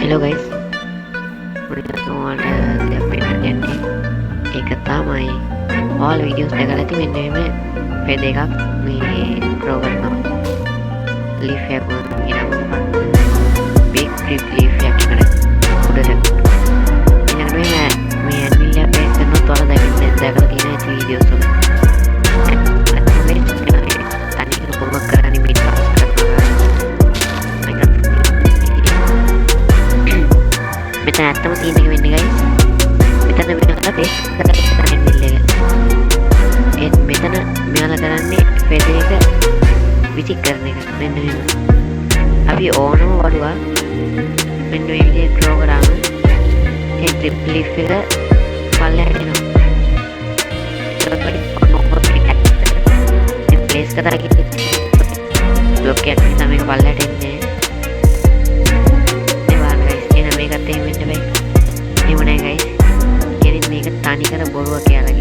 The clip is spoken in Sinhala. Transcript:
Hello guys, ඔයාලට දෙයක් පෙන්නන්න යන්නේ. ඒක තමයි ඔයාලා වීඩියෝස් දැකලා ඇති මෙන්න මෙහෙම ෆෙද එකක් මේ ඩ්‍රෝ කරනවා. ලීෆ් එකක් ඊළඟට බිග් ක්ලිප් ලීෆ් එකක් එකට උඩට. ඊළඟට මේ ඇනිමල් එක බේස් කරනොත් ඔයාලා දැකලා තියෙන ඇති වීඩියෝස් වල. තනිකර කොහොමද කරන්නේ මේ ටාස්ක් මෙතන ඇත්තම සීන් එක වෙන්නේ guys. මෙතන වෙනකලා පේස් කරලා ඇනිමල් එක. ඒත් මෙතන මෙයාලා කරන්නේ ෆෙද එක විසික් කරන එක. මෙන්න මෙහෙම. අපි ඕනම වඩුවා මෙන්න මේ විදිහට ඩ්‍රෝ කරාම ඒ ක්ලිප් ලීෆ් එක පල්ලෙහාට එනවා. ඒක ප්ලේස් කරලා බ්ලොක් එකක් නිසා මේක පල්ලෙහාට එන්නේ. මේකත් එහෙම වෙන්න බෑ. එහෙම නෑ guys. කියන්නේ මේක තනි කර බොරුව කියලා